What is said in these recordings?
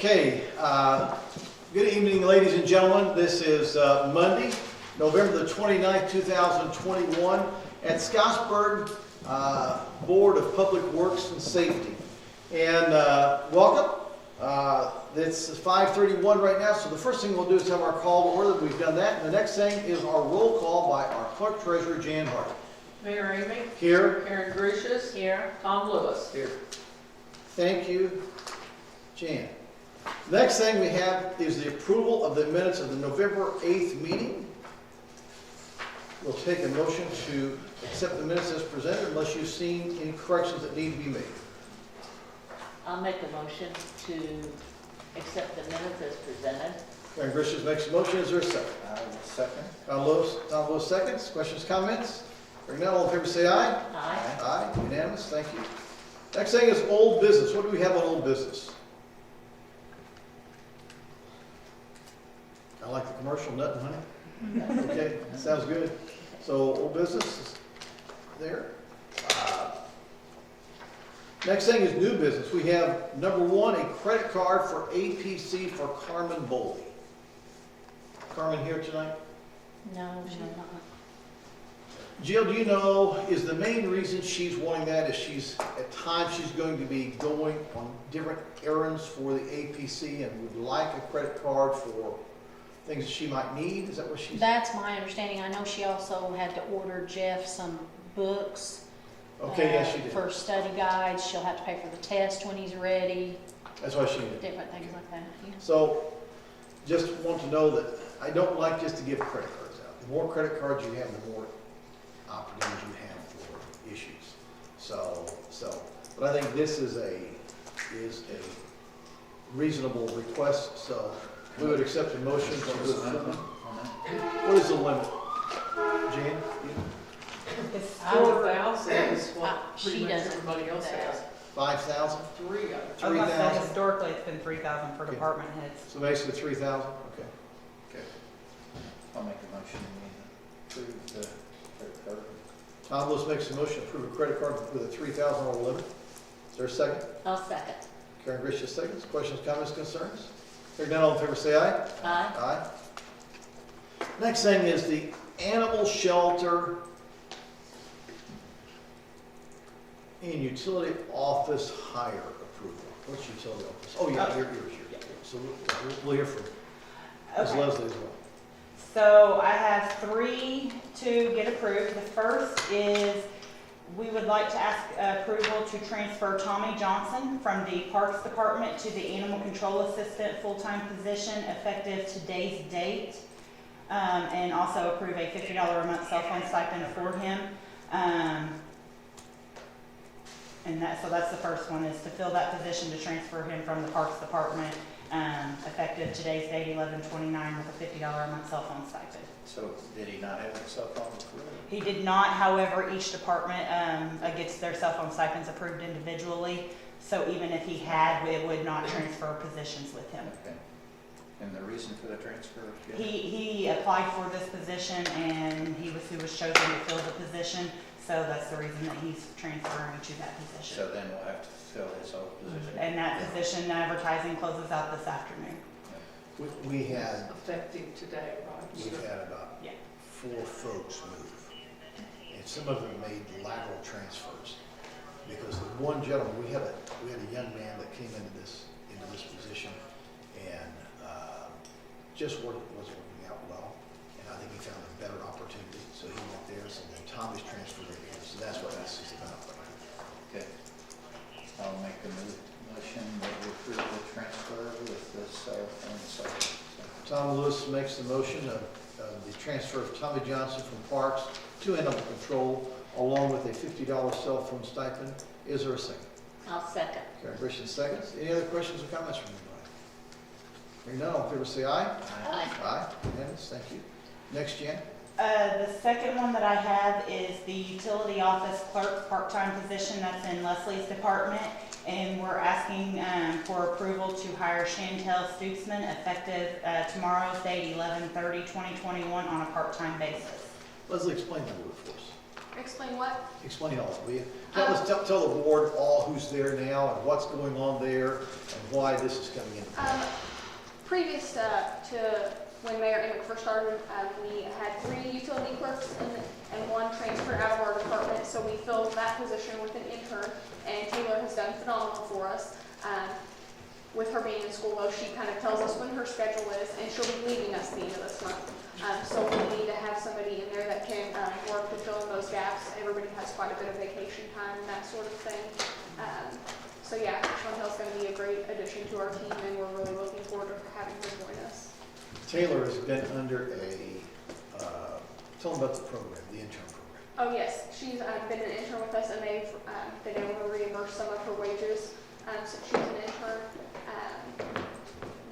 Okay, good evening, ladies and gentlemen. This is Monday, November the 29th, 2021 at Scottsburg Board of Public Works and Safety. And welcome. It's 5:31 right now, so the first thing we'll do is have our call to order. We've done that. And the next thing is our roll call by our clerk treasurer, Jan Hart. Mayor Amy. Here. Karen Grucius. Here. Tom Lewis. Here. Thank you, Jan. Next thing we have is the approval of the minutes of the November 8th meeting. We'll take a motion to accept the minutes as presented unless you've seen any corrections that need to be made. I'll make a motion to accept the minutes as presented. Karen Grisham makes a motion. Is there a second? Second. Tom Lewis seconds. Questions, comments? Hearing none, all in favor say aye. Aye. Aye. Unanimous. Thank you. Next thing is old business. What do we have on old business? I like the commercial, nut and honey. Okay, sounds good. So old business is there. Next thing is new business. We have number one, a credit card for APC for Carmen Boley. Carmen here tonight? No, she's not. Jill, do you know, is the main reason she's wanting that is at times she's going to be going on different errands for the APC and would like a credit card for things that she might need? Is that what she's? That's my understanding. I know she also had to order Jeff some books. Okay, yes, she did. For study guides. She'll have to pay for the test when he's ready. That's why she did. Different things like that. Yeah. So, just want to know that I don't like just to give credit cards out. The more credit cards you have, the more opportunities you have for issues. But I think this is a reasonable request. So we would accept a motion to approve. What is the limit, Jan? It's 4,000 is what She pretty much doesn't everybody else do that. has. 5,000? 3 of them. I was about to say, 3,000? historically, it's been 3,000 for Okay. department heads. So basically 3,000. Okay. I'll make a motion to approve the credit card. Tom Lewis makes a motion to approve a credit card with a $3,000 limit. Is there a second? I'll second. Karen Grisham seconds. Questions, comments, concerns? Hearing none, all in favor say aye. Aye. Aye. Next thing is the animal shelter and utility office hire approval. What's utility office? Oh, yeah, you're here. So we'll hear from Ms. Okay. Leslie as well. So I have 3 to get approved. The first is we would like to ask approval to transfer Tommy Johnson from the Parks Department to the Animal Control Assistant full-time position effective today's date. And also approve a $50 a month cell phone stipend for him. So that's the first one, is to fill that position to transfer him from the Parks Department, effective today's date, 11/29, with a $50 a month cell phone stipend. So did he not have a cell phone before? He did not, however, each department gets their cell phone stipends approved individually. So even if he had, it would not transfer positions with him. Okay. And the reason for the transfer? He applied for this position and he was chosen to fill the position. So that's the reason that he's transferring to that position. So then we'll have to fill his old position. And that position advertising closes out this afternoon. We had Effective today, right? about Yeah. 4 folks move. And some of them made lateral transfers. Because the one gentleman, we had a young man that came into this position and just wasn't working out well. And I think he found a better opportunity, so he went there. So then Tommy's transferred over here. So that's what this is about. Okay. I'll make a motion that we approve the transfer with the cell phone stipend. Tom Lewis makes the motion of the transfer of Tommy Johnson from Parks to Animal Control, along with a $50 cell phone stipend. Is there a second? I'll second. Karen Grisham seconds. Any other questions or comments from anybody? Hearing none, all in favor say aye. Aye. Aye. Unanimous. Thank you. Next, Jan. The second one that I have is the utility office clerk part-time position that's in Leslie's department. And we're asking for approval to hire Chantel Stutzman effective tomorrow's date, 11/30/2021, on a part-time basis. Leslie, explain that word for us. Explain what? Explain all of it, will you? Tell the board all who's there now and what's going on there and why this is coming in. Previous to when Mayor Emick first started, we had 3 utility clerks and 1 transfer out of our department. So we filled that position with an intern, and Taylor has done phenomenal for us. With her being in school, though, she kind of tells us when her schedule is, and she'll be leaving us the end of this month. So we need to have somebody in there that can work to fill in those gaps. Everybody has quite a bit of vacation time and that sort of thing. So yeah, Chantel's going to be a great addition to our team, and we're really looking forward to having her join us. Taylor has been under tell them about the program, the intern program. Oh yes, she's been an intern with us, and they've been able to reimburse some of her wages since she's an intern.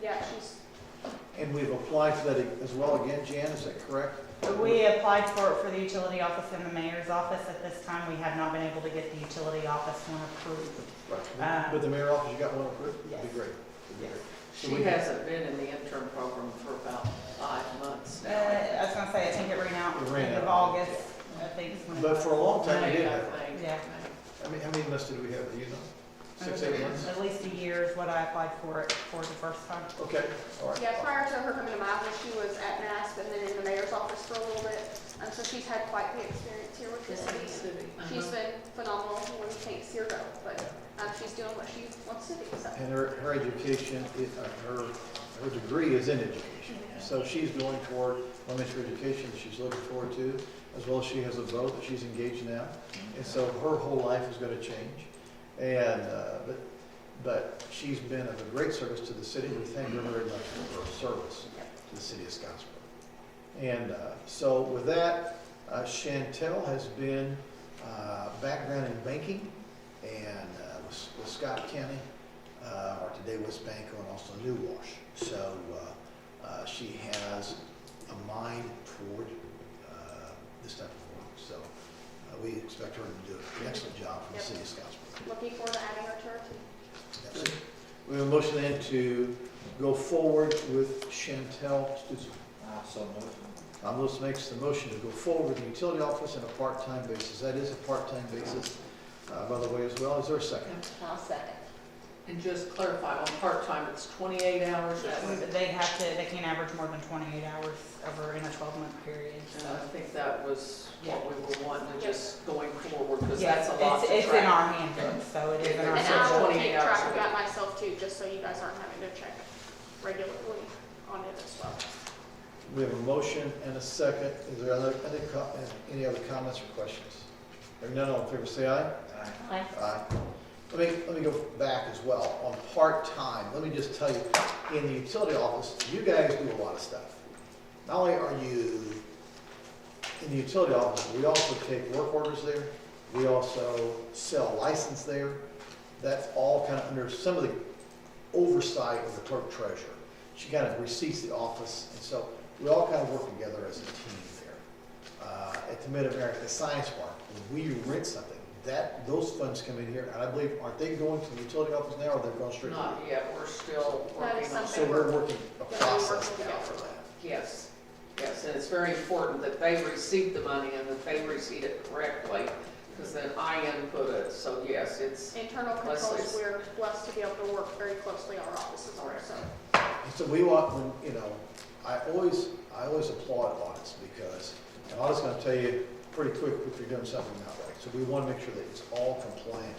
Yeah, she's. And we've applied for that as well again, Jan, is that correct? We applied for it for the utility office and the mayor's office. At this time, we have not been able to get the utility office one approved. Right. With the mayor office, you got one approved? Yes. That'd be great. That'd be Yes. great. So She we- hasn't been in the intern program for about 5 months now. I was gonna say, I think it ran out It ran end of out. August, I think. is when it But was. for a long time, we May, did I have, think. Yeah. how many months did we have, do you know? 6, 8 months? At least a year is what I applied for it for the first time. Okay, all right. Yeah, prior to her coming to my office, she was at NASP and then in the mayor's office for a little bit. So she's had quite the experience here with the city. City. She's been phenomenal when we can't see her go, but she's doing what she wants to do. So. And her education, her degree is in education. So she's going toward elementary education that she's looking forward to, as well as she has a boat that she's engaged now. And so her whole life is going to change. And, but she's been of a great service to the city. We thank her very much for her service to the city of Scottsburg. And so with that, Chantel has been background in banking and with Scott County, or today West Banco, and also New Wash. So she has a mind toward this type of work. So we expect her to do an excellent job for the city of Scottsburg. Looking forward to adding her to our team. That's it. We have a motion then to go forward with Chantel Stutzer. So moved. Lewis makes the motion to go forward with the utility office on a part-time basis. That is a part-time basis, by the way, as well. Is there a second? I'll second. And just clarify, on part-time, it's 28 hours. They can't average more than 28 hours over in a 12-month period. And So. I think that was what we were wanting to just going forward, because Yes, that's a lot to it's in track. our handbook, so it is in our And So I handbook. will 28 keep hours track a of week. that myself too, just so you guys aren't having to check regularly on it as well. We have a motion and a second. Is there any other comments or questions? Hearing none, all in favor say aye. Aye. Aye. Let me go back as well. On part-time, let me just tell you, in the utility office, you guys do a lot of stuff. Not only are you in the utility office, we also take work orders there. We also sell license there. That's all kind of under some of the oversight of the clerk treasurer. She kind of receipts the office, and so we all kind of work together as a team there. At the MidAmerica Science Park, when we rent something, those funds come in here, and I believe, aren't they going to the utility office now, or they're going straight to Not yet, we're still That is working on it. So we're working a Yeah, we're process working now for together. that. Yes, yes, and it's very important that they receive the money and that they receive it correctly, because then I input it, so yes, it's, Internal Let's controls, see. we're blessed to be able to work very closely our offices on, so. And so we want, I always applaud audits, because an audit's gonna tell you pretty quick if you're doing something not right. So we wanna make sure that it's all compliant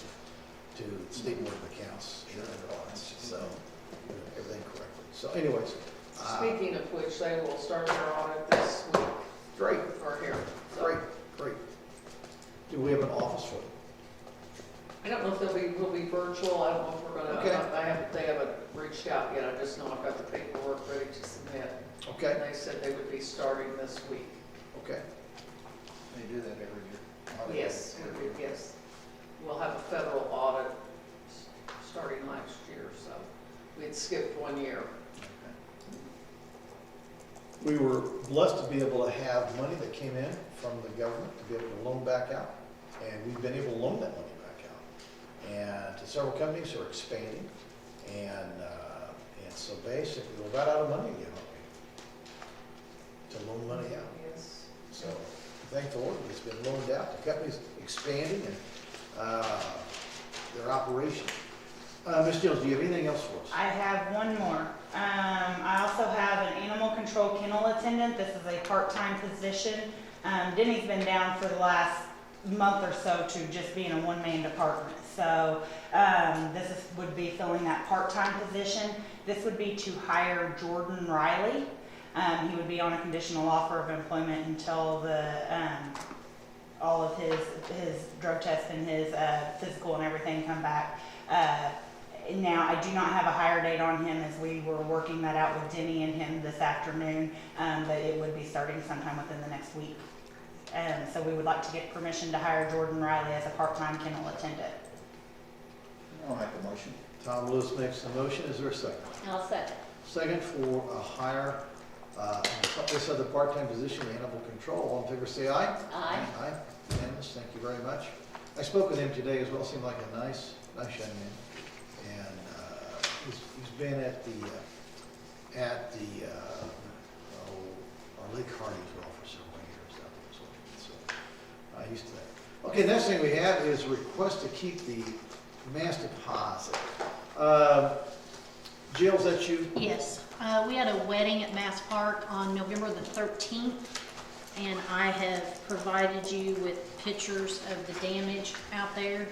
to state board of accounts and other audits, so doing everything correctly. So anyways, speaking of which, they will start their audit this week, great, or here. So great. Do we have an office for them? I don't know if will be virtual, I don't know if we're gonna, Okay. they haven't reached out yet, I just know I've got the paperwork ready to submit. Okay, And they said they would be starting this week. okay. They do that every year. Audit Yes, every year. yes. We'll have a federal audit starting last year, so we'd skipped 1 year. We were blessed to be able to have money that came in from the government to be able to loan back out, and we've been able to loan that money back out. And to several companies who are expanding, and so basically we're about out of money again, aren't we? To loan money out. Yes. So thank the Lord, it's been loaned out. The company's expanding and their operation. Ms. Jones, do you have anything else for us? I have one more. I also have an animal control kennel attendant. This is a part-time position. Denny's been down for the last month or so to just being a one-man department. So would be filling that part-time position. This would be to hire Jordan Riley. He would be on a conditional offer of employment until all of his drug test and his physical and everything come back. Now, I do not have a hire date on him as we were working that out with Denny and him this afternoon, but it would be starting sometime within the next week. So we would like to get permission to hire Jordan Riley as a part-time kennel attendant. I'll make a motion. Tom Lewis makes the motion. Is there a second? I'll second. Second for a hire on this other part-time position, animal control. All in favor, say aye. Aye. Aye. Unanimous. Thank you very much. I spoke with him today as well. Seemed like a nice young man. And he's been at our Lake Hardeeville for several years out there. So used to that. Okay, next thing we have is a request to keep the mass deposit. Jill, is that you? Yes, we had a wedding at Mass Park on November the 13th, and I have provided you with pictures of the damage out there.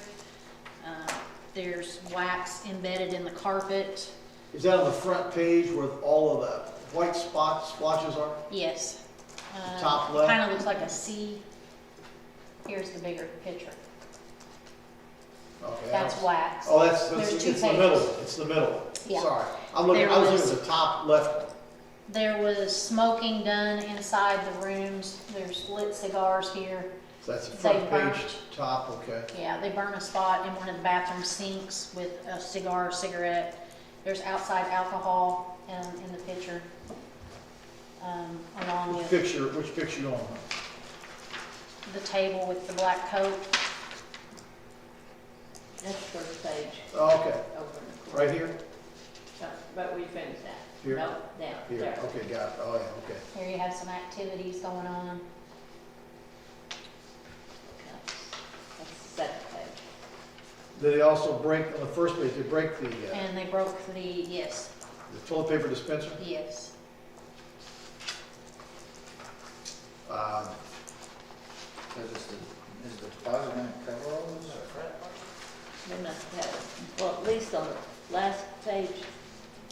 There's wax embedded in the carpet. Is that on the front page where all of the white splotches are? Yes. Top left? Kind of looks like a C. Here's the bigger picture. Okay. That's wax. Oh, There's it's two the middle. pages. It's the middle. Yeah. Sorry. I was There looking was- at the top left. There was smoking done inside the rooms. There's lit cigars here. So that's the They front page, burnt. top, okay. Yeah, they burn a spot in one of the bathroom sinks with a cigarette. There's outside alcohol in the picture, along Which with picture you on? the table with the black coat. That's the first page. Oh, okay. Over in the corner. Right here? But we finished that. Here? No, down Here. there. Okay, got it. Oh, yeah, okay. Here you have some activities going on. That's the second page. Did they also break, on the first page, they break the And they broke yes, toilet paper dispenser? yes. So is the deposit going to cover all this? They must have had it. Well, at least on the last page.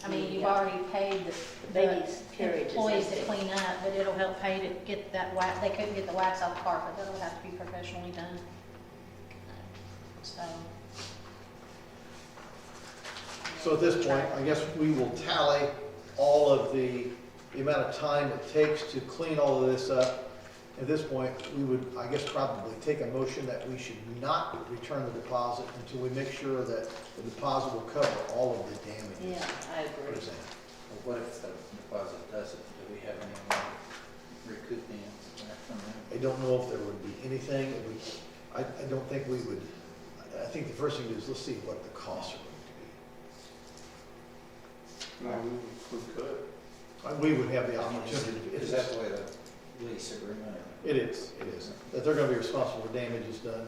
I mean, you've Yeah. already paid The the baby's carriage is employees to empty. clean up, but it'll help pay to get that wax. They couldn't get the wax off the carpet. That'll have to be professionally done. So. So at this point, I guess we will tally all of the amount of time it takes to clean all of this up. At this point, we would, I guess, probably take a motion that we should not return the deposit until we make sure that the deposit will cover all of the damages. Yeah, I What agree. is that? Or what if the deposit doesn't? Do we have any way of recouping it back from them? I don't know if there would be anything, I don't think we would, I think the first thing to do is let's see what the costs are going to be. We could. We would have the I mean, opportunity. is that the way the lease agreement? It is, that they're gonna be responsible for damages done.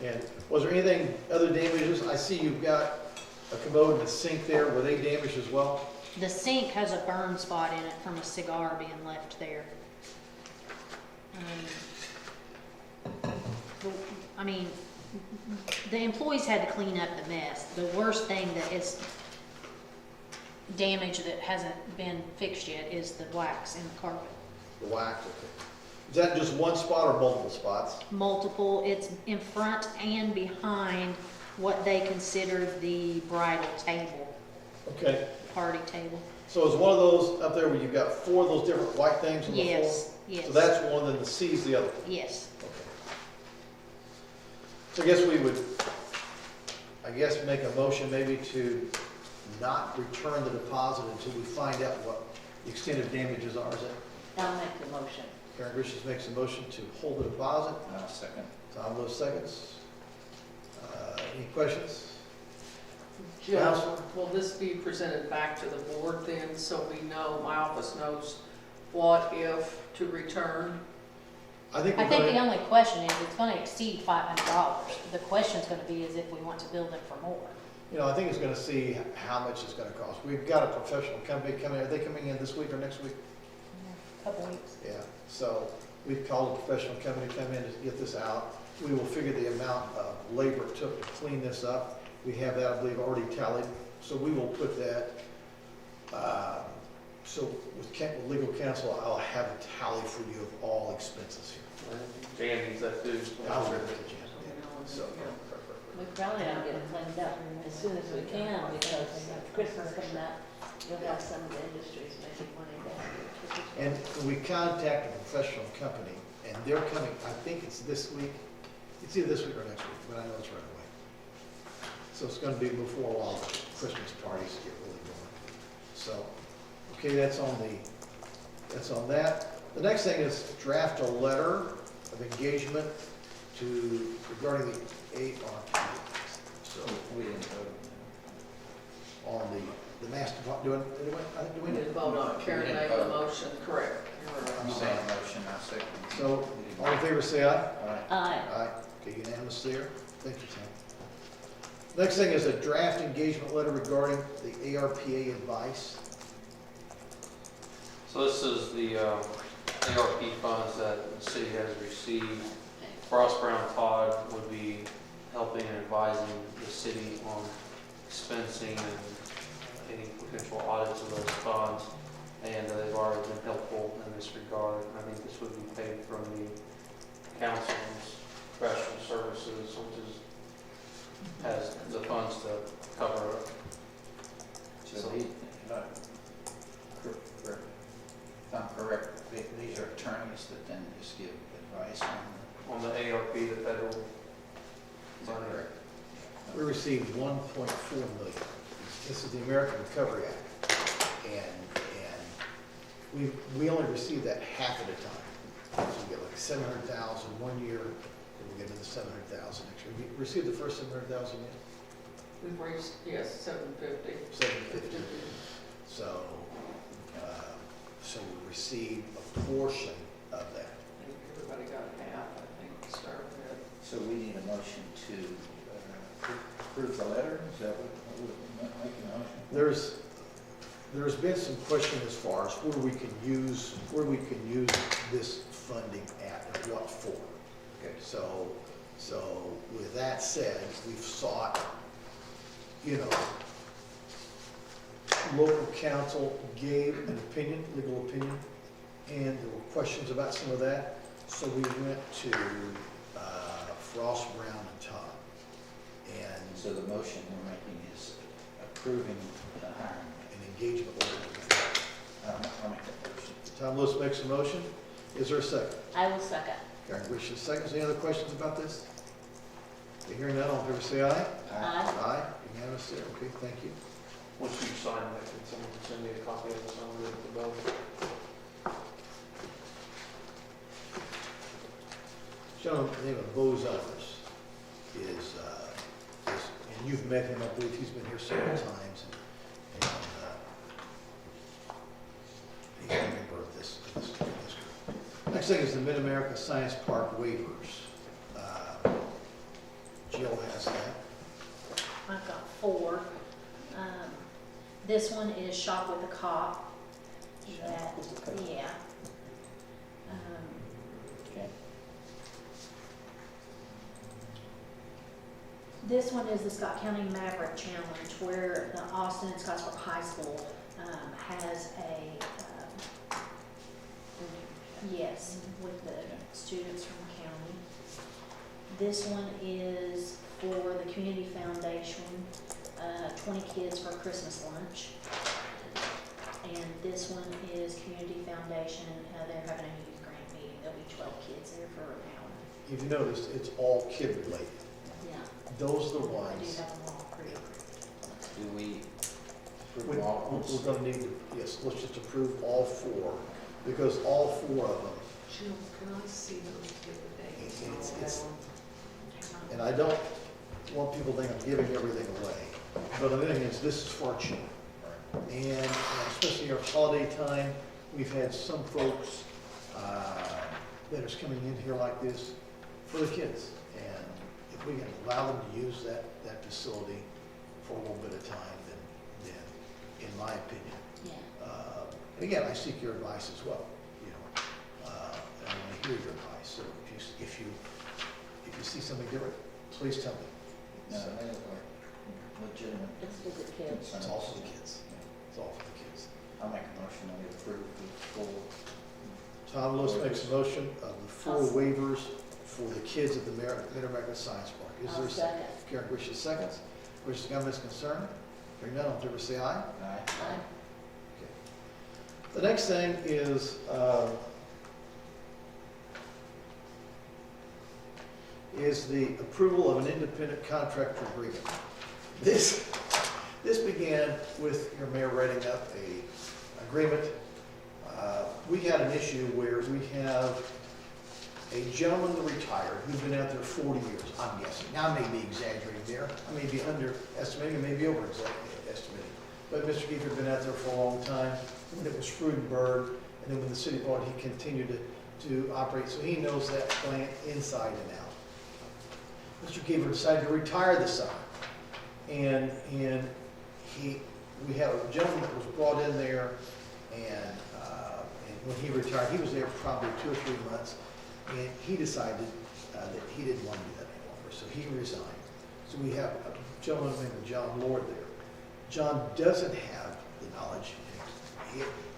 And was there anything, other damages? I see you've got a commode and a sink there, were they damaged as well? The sink has a burn spot in it from a cigar being left there. I mean, the employees had to clean up the mess. The worst thing that is damage that hasn't been fixed yet is the wax in the carpet. The wax, okay. Is that just one spot or multiple spots? Multiple, it's in front and behind what they consider the bridal table, Okay, party table. so is one of those up there where you've got four of those different white things on the floor? Yes, yes. So that's one, then the C's the other. Yes. Okay. So I guess we would, make a motion maybe to not return the deposit until we find out what the extent of damages are. Is it? I'll make the motion. Karen Gracious makes a motion to hold the deposit. I'll second. Tom Lewis seconds. Any questions? Jill, Counsel? will this be presented back to the board then, so we know, my office knows what if to return? I think I we're think the gonna, only question is, it's gonna exceed $500. The question's gonna be is if we want to build it for more. you know, I think it's gonna see how much it's gonna cost. We've got a professional company coming, are they coming in this week or next week? Couple weeks. Yeah, so we've called a professional company to come in to get this out. We will figure the amount of labor it took to clean this up. We have that, I believe, already tallied, so we will put that, so with legal counsel, I'll have a tally for you of all expenses here. Jan needs that too. I'll send it to you. Yeah. So, We probably ought to get it cleaned up as soon as we can, because Christmas coming up, you'll have some of the industries making money down here. and we contacted a professional company, and they're coming, I think it's this week, it's either this week or next week, but I know it's right away. So it's gonna be before a lot of Christmas parties get really going. So, okay, that's on that. The next thing is draft a letter of engagement regarding the ARP. So, We didn't vote on the master, do We we? didn't vote on it. Karen made the motion, correct. on that. I'm saying motion, I second. So, all in favor, say aye. All right. Aye. Aye. Okay, unanimous there. Thank you, Tim. Next thing is a draft engagement letter regarding the ARPA advice. So this is the ARP funds that the city has received. Frost Brown Todd would be helping and advising the city on expensing and any potential audits of those funds. And they've already been helpful in this regard. I think this would be paid from the council's professional services, which has the funds to cover it. So he, if I'm correct, these are attorneys that then just give advice on On the ARP, the federal is that money. correct? We received 1.4 million. This is the American Recovery Act. And we only received that half at a time. So we get like 700,000 one year, then we get another 700,000 next year. We received the first 700,000 yet? We've reached, yes, 750. 750. So, so we received a portion of that. I think everybody got half, I think, to start with. So we need a motion to approve the letter, is that what we're making a motion? There's been some question as far as where we can use this funding at and what for. Okay. So with that said, we've sought, local counsel gave an opinion, legal opinion, and there were questions about some of that. So we went to Frost, Brown, and Todd. And So the motion we're making is approving the hiring. an engagement letter. I'll make that motion. Tom Lewis makes a motion. Is there a second? I will second. Karen Wishes seconds. Any other questions about this? Okay, hearing none, all in favor say aye. Aye. Aye. Unanimous there. Okay, thank you. Once you sign that, can someone send me a copy of the summary of the bill? Gentleman by the name of Bo Zuppers is, and you've met him, I believe he's been here several times, and he's a member of this group. Next thing is the MidAmerica Science Park waivers. Jill has that. I've got 4. This one is Shop with a Cop. That, yeah. Okay. This one is the Scott County Maverick Challenge, where the Austin and Scottsboro High School has a, yes, with the students from the county. This one is for the Community Foundation, 20 kids for Christmas lunch. And this one is Community Foundation, they're having a youth grant meeting, there'll be 12 kids there for an hour. If you noticed, it's all kid related. Yeah, Those are the I do ones. have them all pre-approved. Do we We- approve all of We're them? gonna need to, yes, let's just approve all 4, because all 4 of them, Jill, can I see those the other days? It's- and I don't want people to think I'm giving everything away, but the thing is, this is for our children. And especially our holiday time, we've had some folks that is coming in here like this for the kids. And if we can allow them to use that facility for a little bit of time, then in my opinion. Yeah. And again, I seek your advice as well, you know, and I want to hear your advice. So if you see something different, please tell me. No, So, they are legitimate. It's for the kids. it's all for the kids. It's all for the kids. I'll make a motion that we approve the full. Tom Lewis makes a motion of the full waivers for the kids at the MidAmerica Science Park. Is there I'll a second? second. Karen Wishes seconds. Wishes comments concerned? Hearing none, all in favor say aye. Aye. Aye. The next thing is the approval of an independent contractor agreement. This began with your mayor writing up a agreement. We had an issue where we have a gentleman retired who's been out there 40 years, I'm guessing. Now, I may be exaggerating there. I may be underestimating, I may be overestimating. But Mr. Keefe had been out there for a long time, when it was Frudenberg, and then when the city bought it, he continued to operate, so he knows that plant inside and out. Mr. Keefe decided to retire this summer, and we had a gentleman that was brought in there, and when he retired, he was there for probably 2 or 3 months, and he decided that he didn't want to do that any longer, so he resigned. So we have a gentleman named John Lord there. John doesn't have the knowledge.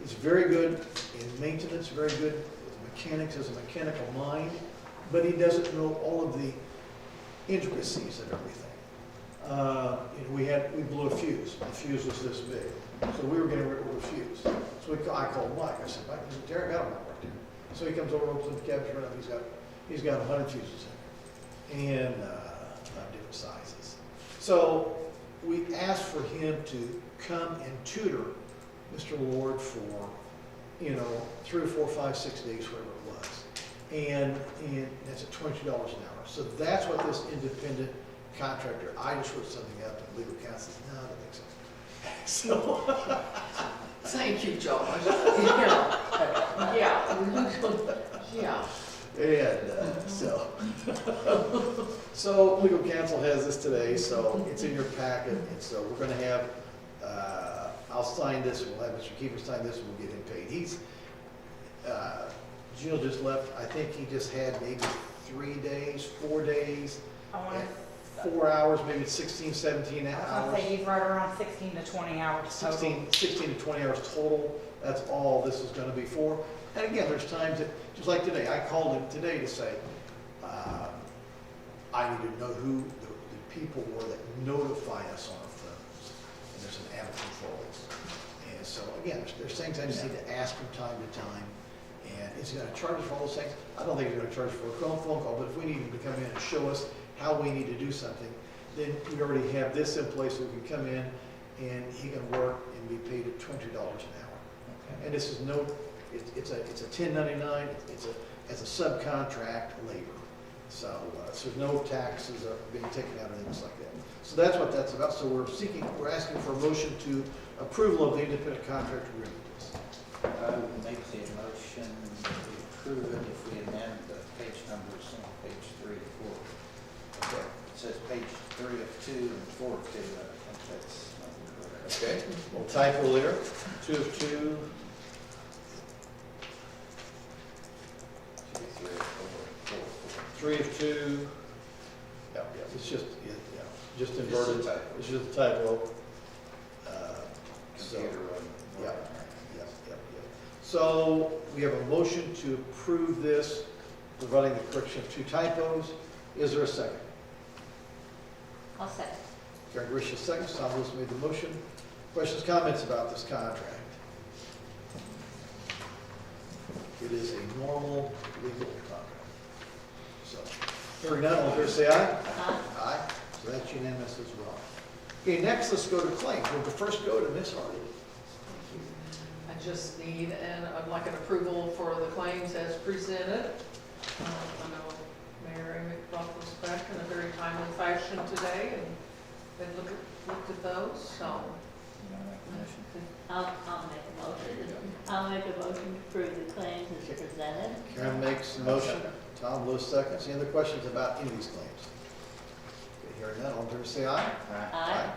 He's very good in maintenance, very good with mechanics, has a mechanical mind, but he doesn't know all of the intricacies of everything. We blew a fuse. The fuse was this big, so we were getting rid of the fuse. So I called Mike. I said, Mike, Derek, I don't know what to do. So he comes over, opens the cabinet, and he's got 100 fuses in there, and different sizes. So we asked for him to come and tutor Mr. Lord for, 3 or 4, 5, 6 days, whatever it was. And that's at $20 an hour. So that's what this independent contractor, I just wrote something up and legal counsel said, no, that makes sense. So, Thank you, Josh. Yeah. and so legal counsel has this today, so it's in your packet, and so we're going to have, I'll sign this, and we'll have Mr. Keeper sign this, and we'll get him paid. Jill just left, I think he just had maybe 3 days, 4 days, I want at to, 4 hours, maybe 16, 17 I was hours. gonna say he's right around 16 to 20 hours total. 16 to 20 hours total, that's all this is going to be for. And again, there's times that, just like today, I called him today to say, I need to know who the people were that notify us on our phones. And there's an app controls. And so again, there's things I just need to ask from time to time. And is he going to charge us for all those things? I don't think he's going to charge for a phone call, but if we need him to come in and show us how we need to do something, then we already have this in place so we can come in and he can work and be paid at $20 an hour. Okay. And this is it's a 1099, it's a subcontract labor. So there's no taxes are being taken out or things like that. So that's what that's about. So we're asking for a motion to approval of the independent contractor agreement. I would make the motion that we approve it if we amend the page numbers on page 3 to 4. Okay. It says page 3 of 2 and 4 of 2. I think that's not correct. Okay. Little typo there. 2 of 2. Should be 3 of 4, 4 of 3 of 2. Yeah, it's just inverted. Just a typo. It's just a typo. 4. So, Computer yeah. Yep. So we have a motion to approve this, providing the correction of 2 typos. Is there a second? I'll second. Karen Grisha seconds. Tom Lewis made the motion. Questions, comments about this contract? It is a normal legal contract. So, hearing none, all in favor say aye. Aye. Aye. So that's unanimous as well. Okay, next let's go to claims. We'll first go to Ms. Hardy. I just need, I'd like an approval for the claims as presented. I know Mayor Amick brought those back in a very timely fashion today, and they looked at those, so You want to make a motion? I'll make a motion. I'll make a motion to approve the claims as presented. Karen makes the motion, Tom Lewis seconds. Any other questions about any of these claims? Okay, hearing none, all in favor say aye. Aye.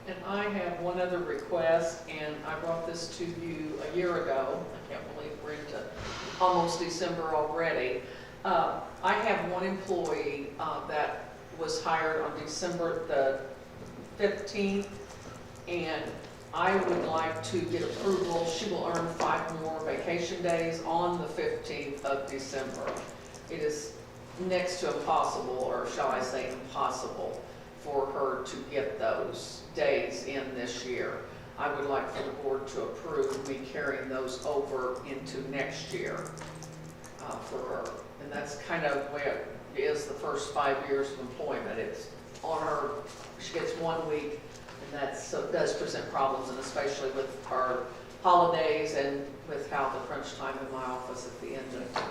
And I have one other request, and I brought this to you a year ago. I can't believe we're into almost December already. I have one employee that was hired on December the 15th, and I would like to get approval. She will earn 5 more vacation days on the 15th of December. It is next to impossible, or shall I say impossible, for her to get those days in this year. I would like for the board to approve me carrying those over into next year for her. And that's kind of where it is the first 5 years of employment. It's on her, she gets 1 week, and that so does present problems, and especially with our holidays and with how the crunch time in my office at the end of,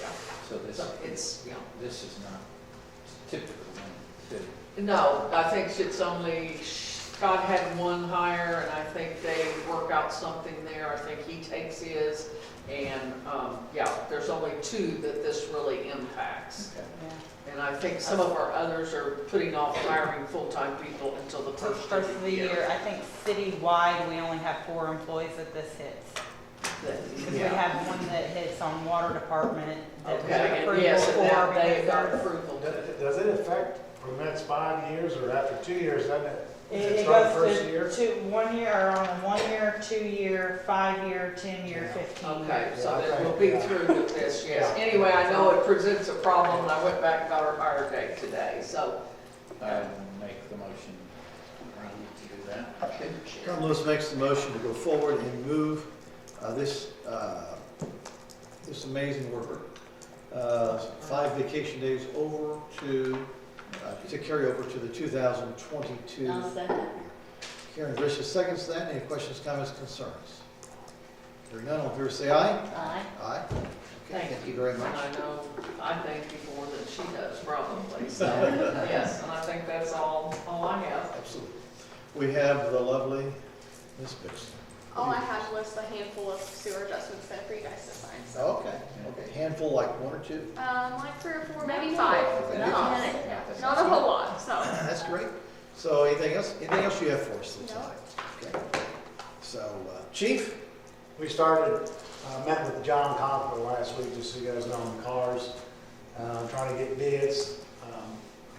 yeah. So this, So it's, you know. this is not typical then, too. No, I think it's only, Scott had one hire, and I think they work out something there. I think he takes his, and, yeah, there's only 2 that this really impacts. Okay. Yeah. And I think some of our others are putting off hiring full-time people until the So first first of the year, I think citywide, we only have 4 employees that this hits. Because we Yeah. have one that hits on water department that we Okay, have and approval yes, and for now they because got they're- approval. Does it affect from the next 5 years or after 2 years, doesn't it? It Start goes first year? to 1 year, or on a 1 year, 2 year, 5 year, 10 year, 15 year. Okay, so Yeah, then we'll be yeah. through with this, yes. Yeah. Anyway, I know it presents a problem, and I went back and got her hire date today, so. I make the motion, Randy, to do that. Tom Lewis makes the motion to go forward and move this amazing worker, 5 vacation days over to carry over to the 2022. I'll second. Karen Grisham seconds that. Any questions, comments, concerns? Hearing none, all in favor say aye. Aye. Aye. Okay, thank you very much. And I know, I thank you more than she does probably, so, yes, and I think that's all I have. Absolutely. We have the lovely Ms. Bixler. All I had was a handful of sewer adjustments there for you guys to sign, so. Okay, handful, like 1 or 2? Like 3 or 4, maybe 5. Okay. Not a whole lot, so. That's great. So anything else you have for us No. tonight? Okay. So, Chief? We started, met with John Conklin last week, just so you guys know, on the cars, trying to get bids.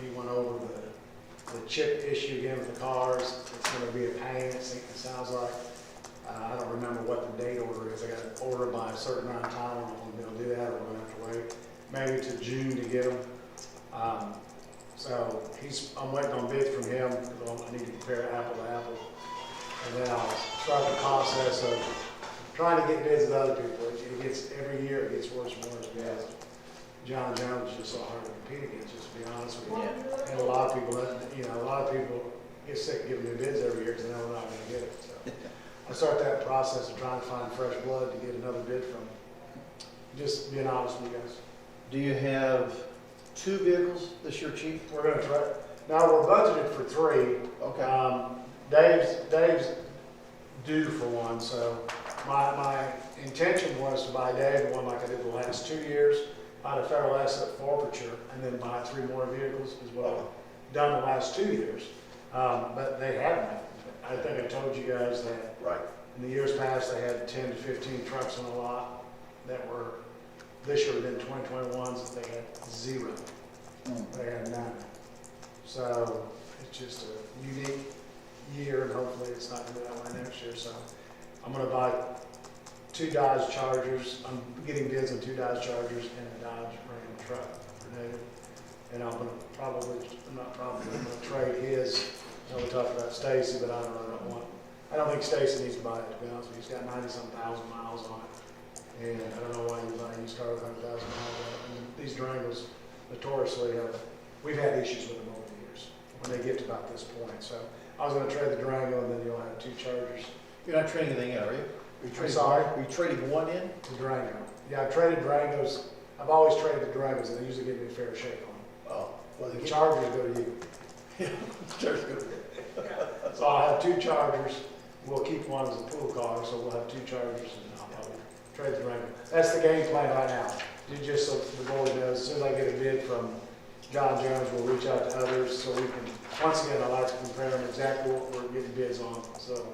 He went over the chip issue again with the cars. It's gonna be a pain, it sounds like. I don't remember what the date order is. I got to order by a certain amount of time. I don't know if we'll be able to do that, or we're gonna have to wait maybe to June to get them. So I'm waiting on bids from him, because I need to compare apple to apple. And then I'll start the process of trying to get bids with other people. It gets, every year it gets worse and worse, because John Jones is just so hard to compete against, just to be honest with you. And a lot of people, a lot of people get sick of giving me bids every year because they know we're not gonna get it, so. I start that process of trying to find fresh blood to get another bid from. Just being honest with you guys. Do you have 2 vehicles this year, Chief? We're gonna try, now we're budgeted for 3. Okay. Dave's due for one, so my intention was to buy Dave one like I did the last 2 years, buy the federal asset forfeiture, and then buy 3 more vehicles, is what I've done the last 2 years. But they haven't. I think I told you guys that Right. in the years past, they had 10 to 15 trucks on a lot that were, this year within 2021s, they had 0. They had none. So it's just a unique year, and hopefully it's not going to be that way next year. So I'm going to buy 2 Dodge Chargers. I'm getting bids on 2 Dodge Chargers and a Dodge Ram truck for David. And I'm going to I'm going to trade his. I know we talked about Stacy, but I don't think Stacy needs to buy it, to be honest with you. He's got 90-some thousand miles on it. And I don't know why you buy a used car with 100,000 miles on it. And these Durangos notoriously we've had issues with them over the years when they get to about this point. So I was going to trade the Durango, and then you'll have 2 Chargers. You're not trading anything in, are you? Sorry? Are you trading one in? The Durango. Yeah, I've traded Durangos. I've always traded the Durangos, and they usually give me a fair shake on them. Oh, well, The Chargers go to you. Chargers go to So I'll 2 chargers. We'll keep one as a pool car, so we'll have 2 chargers and I'll probably trade the Wrangler. That's the game plan right now. Just so the board knows, as soon as I get a bid from John Jones, we'll reach out to others so we can, once again, I like to compare them exactly what we're getting bids on, so.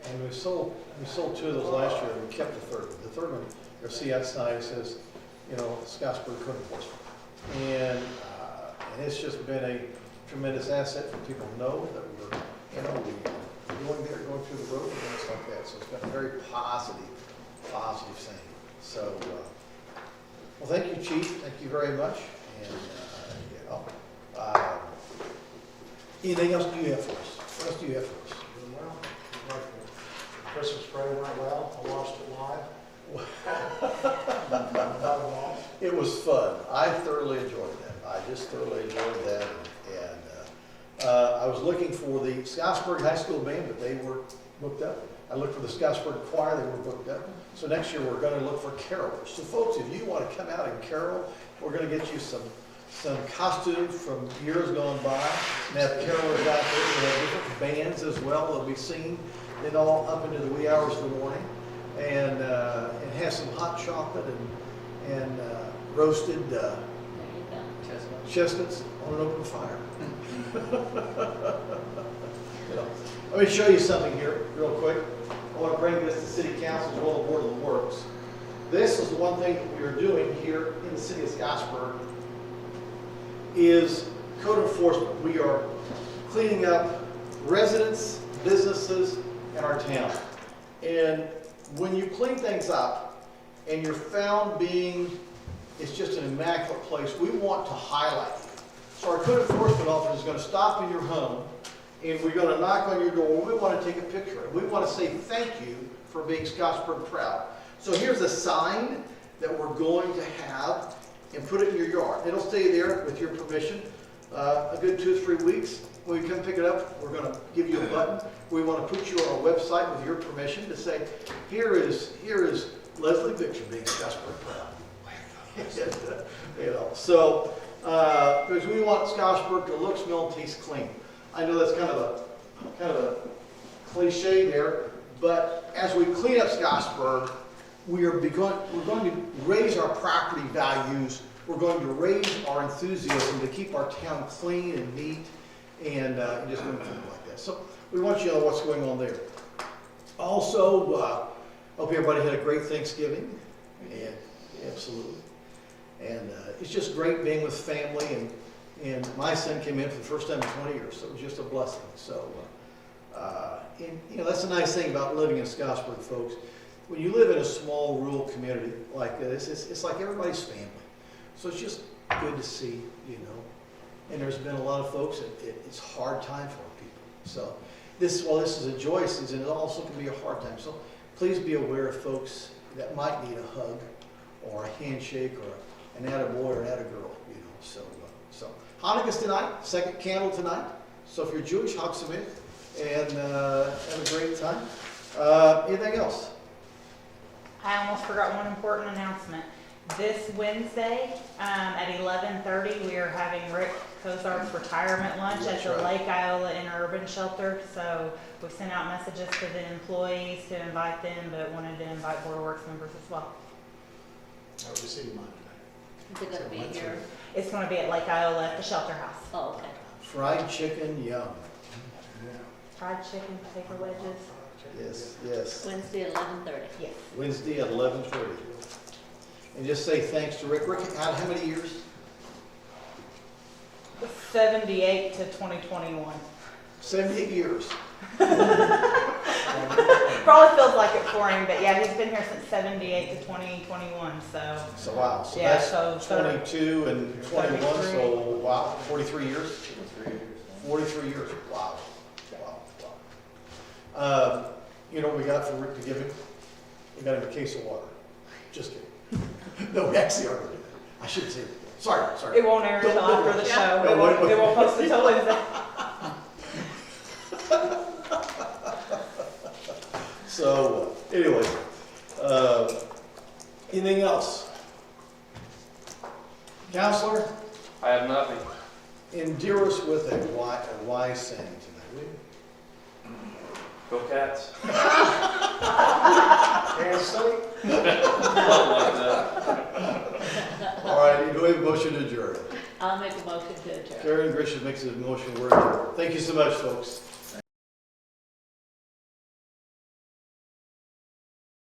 And we sold 2 of those last year, we kept the third. The third one, you'll see outside, it says, Scottsburg Code Enforcement. And it's just been a tremendous asset for people to know that we're going through the road and things like that. So it's been a very positive thing. So, well, thank you, Chief. Thank you very much. And, anything else do you have for us? What else do you have for us? Doing well. The Christmas parade went well. I watched it live. It was fun. I thoroughly enjoyed that. I just thoroughly enjoyed that. And I was looking for the Scottsburg High School band, but they were booked up. I looked for the Scottsburg choir, they were booked up. So next year we're going to look for carolers. So folks, if you want to come out and carol, we're going to get you some costumes from years gone by. And have carolers out there. We have different bands as well. They'll be singing it all up into the wee hours of the morning. And have some hot chocolate and roasted chestnuts on an open fire. Let me show you something here real quick. I want to bring this to City Council as well as Board of the Works. This is the one thing that we are doing here in the city of Scottsburg is code enforcement. We are cleaning up residents, businesses, in our town. And when you clean things up and you're found it's just an immaculate place, we want to highlight you. So our code enforcement officer is going to stop in your home and we're going to knock on your door. We want to take a picture. We want to say thank you for being Scottsburg proud. So here's a sign that we're going to have and put it in your yard. It'll stay there with your permission a good 2 or 3 weeks. When we come pick it up, we're going to give you a button. We want to put you on a website with your permission to say, here is Leslie Victor being Scottsburg proud. So because we want Scottsburg to look, smell, and taste clean. I know that's kind of a cliche there, but as we clean up Scottsburg, we're going to raise our property values. We're going to raise our enthusiasm to keep our town clean and neat and just doing things like that. So we want you to know what's going on there. Also, hope everybody had a great Thanksgiving. And absolutely. And it's just great being with family. And my son came in for the first time in 20 years, so it was just a blessing. So, that's a nice thing about living in Scottsburg, folks. When you live in a small rural community like this, it's like everybody's family. So it's just good to see, And there's been a lot of folks, it's a hard time for people. So while this is a joy season, it also can be a hard time. So please be aware of folks that might need a hug or a handshake or an attaboy or an attagirl, So Hanukkah's tonight, second candle tonight. So if you're Jewish, Chag Sameach, and have a great time. Anything else? I almost forgot one important announcement. This Wednesday at 11:30, we are having Rick Kozart's retirement lunch at the Lake Iola Interurban Shelter. So we've sent out messages to the employees to invite them, but wanted to invite Board of Works members as well. I received mine today. Is it gonna be here? It's going to be at Lake Iola at the shelter house. Oh, okay. Fried chicken, yum. Yeah. Fried chicken, potato wedges. Yes. Wednesday at 11:30. Yes. Wednesday at 11:30. And just say thanks to Rick. Rick, how many years? 78 to 2021. 78 years. Probably feels like it for him, but yeah, he's been here since 78 to 2021. So Wow. So yeah, that's so 22 and 21. 33. So wow, 43 years. 43 years. Wow. You know what we got for Rick to give him? We got him a case of water. Just kidding. No, we actually are going to do that. I shouldn't say that. Sorry. it won't air until Don't- after the show. No, It won't post until Wednesday. So, anyway, anything else? Counselor, I have nothing. endear us with a wise saying tonight, will you? Go Cats. Kansas State? Something like that. All right, do we have a motion to adjourn? I'll make a motion to adjourn. Karen Grisham makes a motion, we're adjourned. Thank you so much, folks.